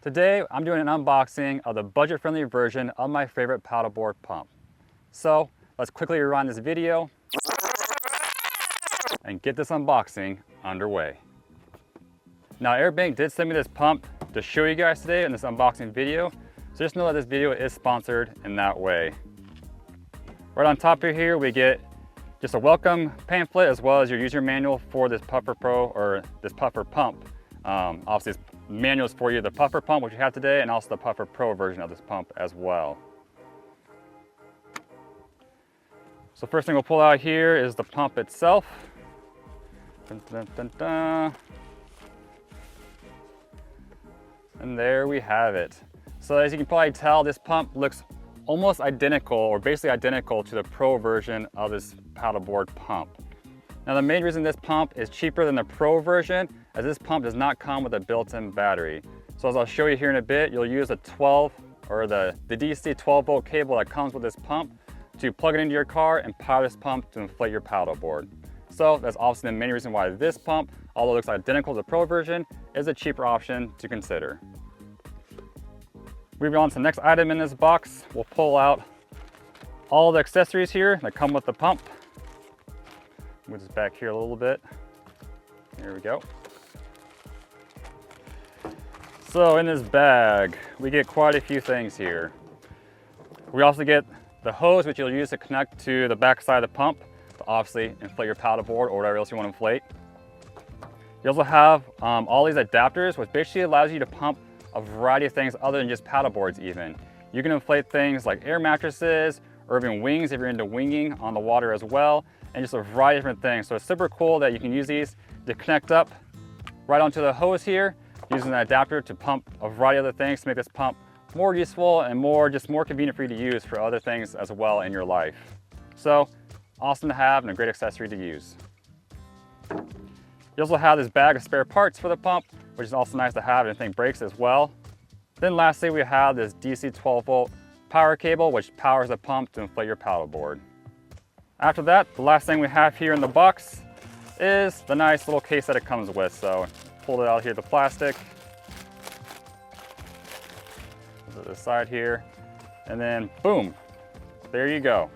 Today, I'm doing an unboxing of the budget-friendly version of my favorite paddleboard pump. So, let's quickly rewind this video and get this unboxing underway. Now, AirBank did send me this pump to show you guys today in this unboxing video, so just know that this video is sponsored in that way. Right on top of here, we get just a welcome pamphlet as well as your user manual for this Puffer Pro or this Puffer pump. Obviously, this manual is for you, the Puffer pump, which you have today, and also the Puffer Pro version of this pump as well. So first thing we'll pull out here is the pump itself. Dun, dun, dun, dun. And there we have it. So as you can probably tell, this pump looks almost identical, or basically identical, to the Pro version of this paddleboard pump. Now the main reason this pump is cheaper than the Pro version, as this pump does not come with a built-in battery. So as I'll show you here in a bit, you'll use a 12 or the DC 12 volt cable that comes with this pump to plug it into your car and power this pump to inflate your paddleboard. So that's obviously the main reason why this pump, although it looks identical to the Pro version, is a cheaper option to consider. Moving on to the next item in this box, we'll pull out all the accessories here that come with the pump. Move this back here a little bit. Here we go. So in this bag, we get quite a few things here. We also get the hose, which you'll use to connect to the back side of the pump to obviously inflate your paddleboard or whatever else you want to inflate. You also have all these adapters, which basically allows you to pump a variety of things other than just paddleboards even. You can inflate things like air mattresses or even wings if you're into winging on the water as well, and just a variety of different things. So it's super cool that you can use these to connect up right onto the hose here, using an adapter to pump a variety of other things to make this pump more useful and more convenient for you to use for other things as well in your life. So awesome to have and a great accessory to use. You also have this bag of spare parts for the pump, which is also nice to have if anything breaks as well. Then lastly, we have this DC 12 volt power cable, which powers the pump to inflate your paddleboard. After that, the last thing we have here in the box is the nice little case that it comes with. So pull it out here, the plastic. To the side here, and then boom, there you go.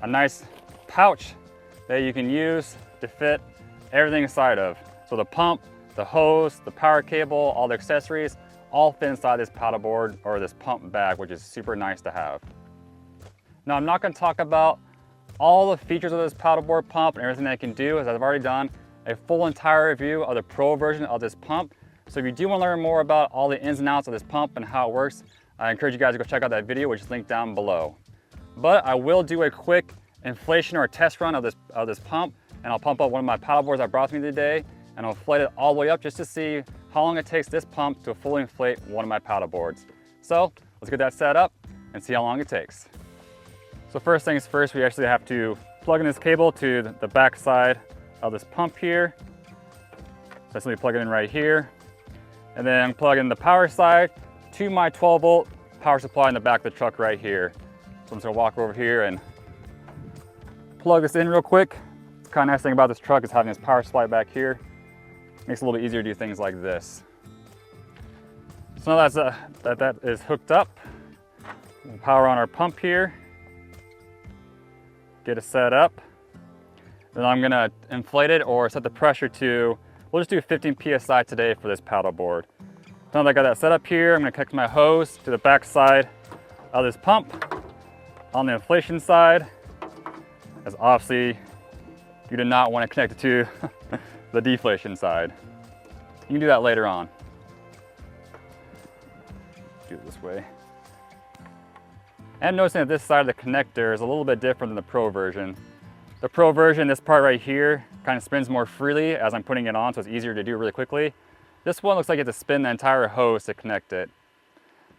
A nice pouch that you can use to fit everything inside of. So the pump, the hose, the power cable, all the accessories, all fit inside this paddleboard or this pump bag, which is super nice to have. Now I'm not going to talk about all the features of this paddleboard pump and everything that it can do, as I've already done a full entire review of the Pro version of this pump. So if you do want to learn more about all the ins and outs of this pump and how it works, I encourage you guys to go check out that video, which is linked down below. But I will do a quick inflation or test run of this pump, and I'll pump up one of my paddleboards I brought with me today, and I'll inflate it all the way up just to see how long it takes this pump to fully inflate one of my paddleboards. So let's get that set up and see how long it takes. So first things first, we actually have to plug in this cable to the back side of this pump here. So simply plug it in right here, and then plug in the power side to my 12 volt power supply in the back of the truck right here. So I'm just gonna walk over here and plug this in real quick. The kind of nice thing about this truck is having this power supply back here. Makes it a little bit easier to do things like this. So now that is hooked up, we'll power on our pump here, get it set up. Then I'm gonna inflate it or set the pressure to, we'll just do 15 PSI today for this paddleboard. Now that I got that set up here, I'm gonna connect my hose to the back side of this pump on the inflation side, as obviously you do not want to connect it to the deflation side. You can do that later on. Do it this way. And noticing that this side of the connector is a little bit different than the Pro version. The Pro version, this part right here, kind of spins more freely as I'm putting it on, so it's easier to do really quickly. This one looks like you have to spin the entire hose to connect it.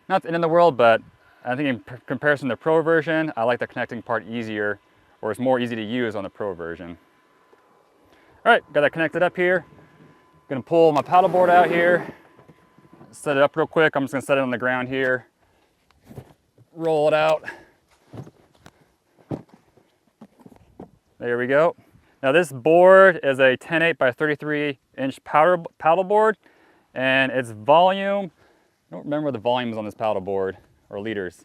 Not the end of the world, but I think in comparison to the Pro version, I like the connecting part easier, or it's more easy to use on the Pro version. All right, got that connected up here. Gonna pull my paddleboard out here, set it up real quick. I'm just gonna set it on the ground here, roll it out. There we go. Now this board is a 10.8 by 33 inch paddleboard, And its volume, I don't remember the volume is on this paddleboard, or liters.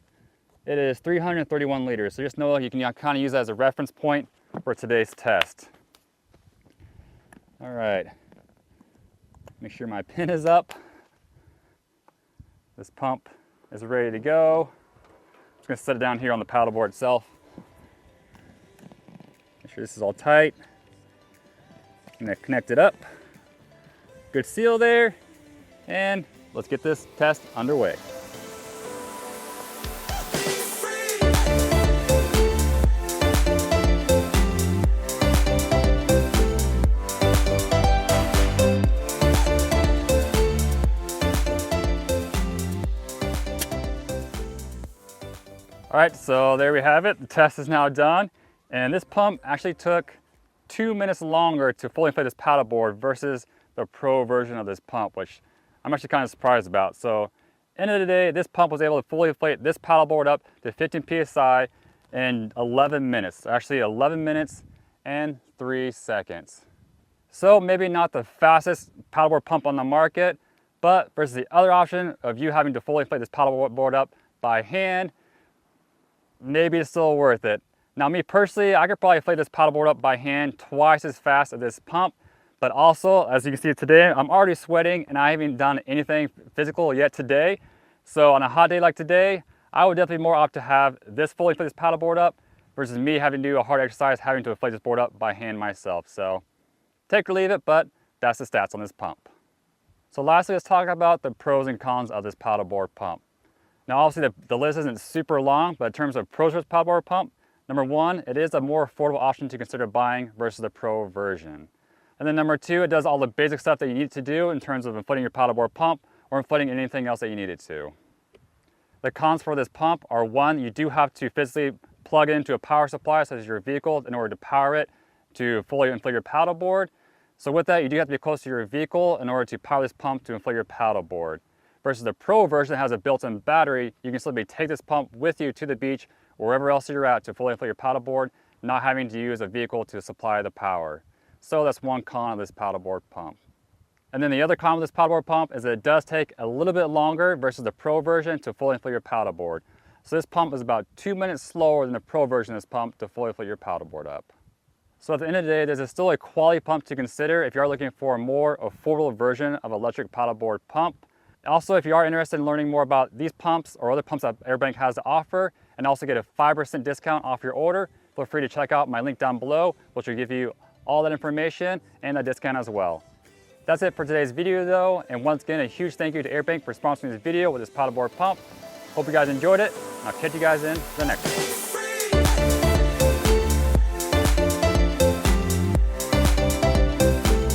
It is 331 liters. So just know you can kind of use that as a reference point for today's test. All right, make sure my pin is up. This pump is ready to go. I'm just gonna set it down here on the paddleboard itself. Make sure this is all tight. I'm gonna connect it up. Good seal there. And let's get this test underway. All right, so there we have it. The test is now done. And this pump actually took 2 minutes longer to fully inflate this paddleboard versus the pro version of this pump, which I'm actually kind of surprised about. So end of the day, this pump was able to fully inflate this paddleboard up to 15 PSI in 11 minutes. Actually 11 minutes and 3 seconds. So maybe not the fastest paddleboard pump on the market, but versus the other option of you having to fully inflate this paddleboard up by hand, maybe it's still worth it. Now me personally, I could probably inflate this paddleboard up by hand twice as fast as this pump, but also, as you can see today, I'm already sweating and I haven't done anything physical yet today. So on a hot day like today, I would definitely more opt to have this fully inflate this paddleboard up versus me having to do a hard exercise, having to inflate this board up by hand myself. So take or leave it, but that's the stats on this pump. So lastly, let's talk about the pros and cons of this paddleboard pump. Now obviously the list isn't super long, but in terms of pros for this paddleboard pump, number one, it is a more affordable option to consider buying versus the pro version. And then number two, it does all the basic stuff that you need to do in terms of inflating your paddleboard pump or inflating anything else that you need it to. The cons for this pump are one, you do have to physically plug it into a power supply such as your vehicle in order to power it to fully inflate your paddleboard. So with that, you do have to be close to your vehicle in order to power this pump to inflate your paddleboard. Versus the pro version that has a built-in battery, you can simply take this pump with you to the beach or wherever else you're at to fully inflate your paddleboard, not having to use a vehicle to supply the power. So that's one con of this paddleboard pump. And then the other con with this paddleboard pump is that it does take a little bit longer versus the pro version to fully inflate your paddleboard. So this pump is about 2 minutes slower than the pro version of this pump to fully inflate your paddleboard up. So at the end of the day, this is still a quality pump to consider if you are looking for a more affordable version of electric paddleboard pump. Also, if you are interested in learning more about these pumps or other pumps that AirBank has to offer and also get a 5% discount off your order, feel free to check out my link down below, which will give you all that information and a discount as well. That's it for today's video though, and once again, a huge thank you to AirBank for sponsoring this video with this paddleboard pump. Hope you guys enjoyed it, and I'll catch you guys in the next one.